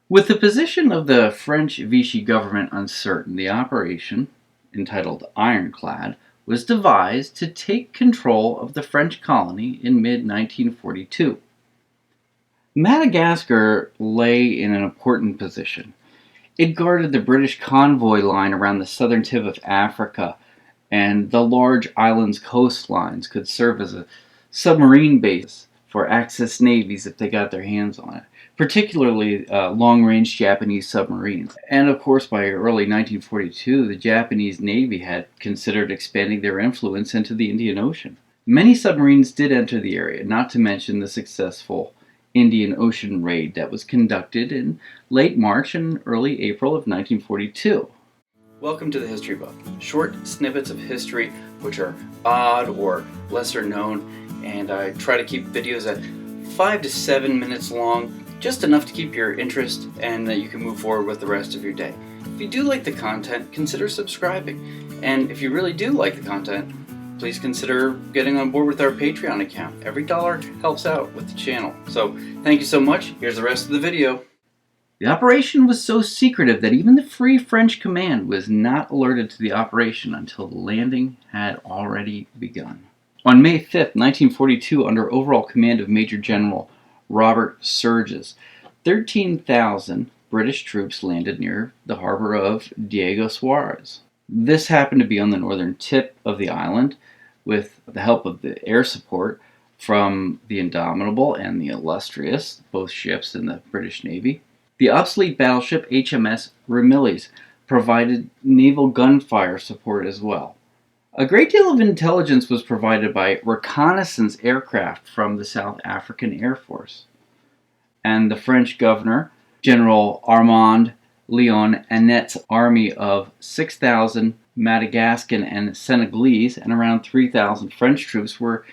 With the position of the French Vichy government uncertain, the operation, entitled Ironclad, was devised to take control of the French colony in mid-1942. Madagascar lay in an important position. It guarded the British convoy line around the southern tip of Africa, and the large island's coastlines could serve as a submarine base for Axis navies if they got their hands on it, particularly long-range Japanese submarines. And of course, by early 1942, the Japanese Navy had considered expanding their influence into the Indian Ocean. Many submarines did enter the area, not to mention the successful Indian Ocean raid that was conducted in late March and early April of 1942. Welcome to the History Buff, short snippets of history which are odd or lesser known, and I try to keep videos at 5 to 7 minutes long, just enough to keep your interest and that you can move forward with the rest of your day. If you do like the content, consider subscribing, and if you really do like the content, please consider getting on board with our Patreon account. Every dollar helps out with the channel. So thank you so much. Here's the rest of the video. The operation was so secretive that even the Free French Command was not alerted to the operation until the landing had already begun. On May 5th, 1942, under overall command of Major General Robert Surges, 13,000 British troops landed near the harbor of Diego Suarez. This happened to be on the northern tip of the island, with the help of the air support from the Indomitable and the Illustrious, both ships in the British Navy. The obsolete battleship HMS Ramillies provided naval gunfire support as well. A great deal of intelligence was provided by reconnaissance aircraft from the South African Air Force. And the French governor, General Armand Leon Annet's army of 6,000 Madagascan and Senegalese and around 3,000 French troops were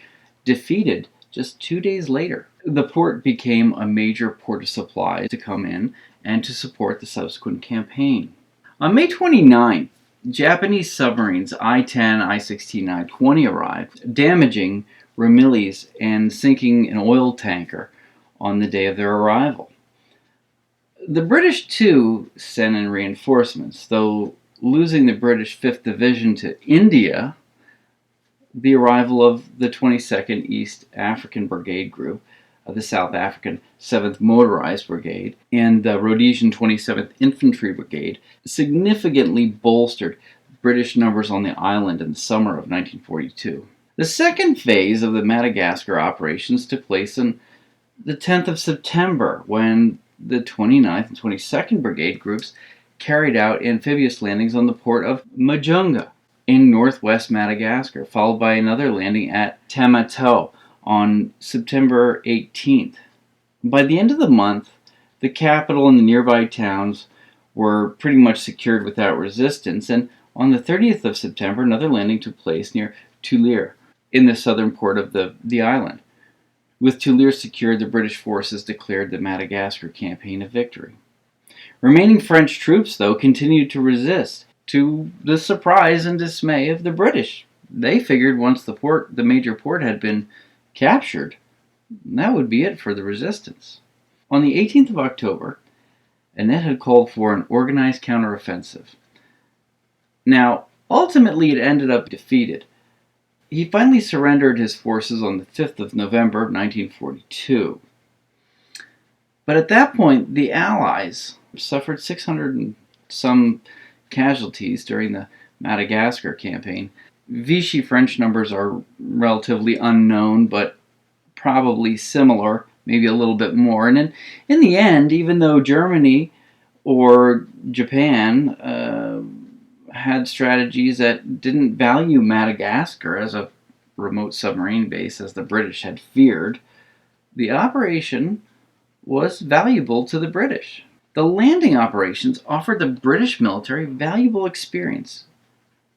defeated just 2 days later. The port became a major port of supply to come in and to support the subsequent campaign. On May 29, Japanese submarines I-10, I-16, I-20 arrived, damaging Ramillies and sinking an oil tanker on the day of their arrival. The British, too, sent in reinforcements, though losing the British 5th Division to India, the arrival of the 22nd East African Brigade Group, the South African 7th Motorized Brigade, and the Rhodesian 27th Infantry Brigade significantly bolstered British numbers on the island in the summer of 1942. The second phase of the Madagascar operations took place on the 10th of September, when the 29th and 22nd Brigade groups carried out amphibious landings on the port of Majunga in northwest Madagascar, followed by another landing at Tamato on September 18th. By the end of the month, the capital and the nearby towns were pretty much secured without resistance, and on the 30th of September, another landing took place near Tulir in the southern port of the island. With Tulir secured, the British forces declared the Madagascar campaign a victory. Remaining French troops, though, continued to resist, to the surprise and dismay of the British. They figured once the major port had been captured, that would be it for the resistance. On the 18th of October, Annette had called for an organized counteroffensive. Now, ultimately it ended up defeated. He finally surrendered his forces on the 5th of November of 1942. But at that point, the Allies suffered 600 and some casualties during the Madagascar campaign. Vichy French numbers are relatively unknown, but probably similar, maybe a little bit more. And in the end, even though Germany or Japan had strategies that didn't value Madagascar as a remote submarine base as the British had feared, the operation was valuable to the British. The landing operations offered the British military valuable experience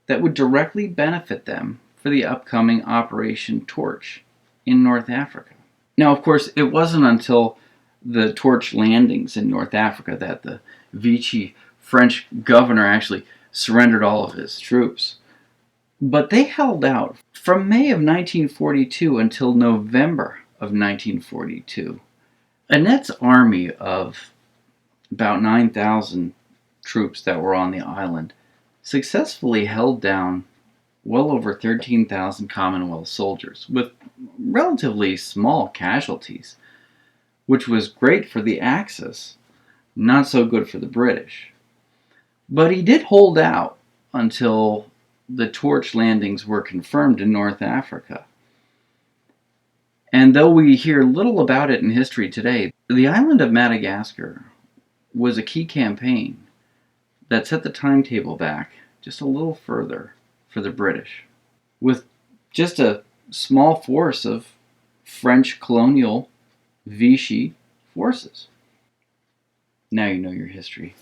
that would directly benefit them for the upcoming Operation Torch in North Africa. Now, of course, it wasn't until the Torch landings in North Africa that the Vichy French governor actually surrendered all of his troops. But they held out from May of 1942 until November of 1942. Annette's army of about 9,000 troops that were on the island, successfully held down well over 13,000 Commonwealth soldiers with relatively small casualties, which was great for the Axis, not so good for the British. But he did hold out until the torch landings were confirmed in North Africa. And though we hear little about it in history today, the island of Madagascar was a key campaign that set the timetable back just a little further for the British, with just a small force of French colonial Vichy forces. Now you know your history.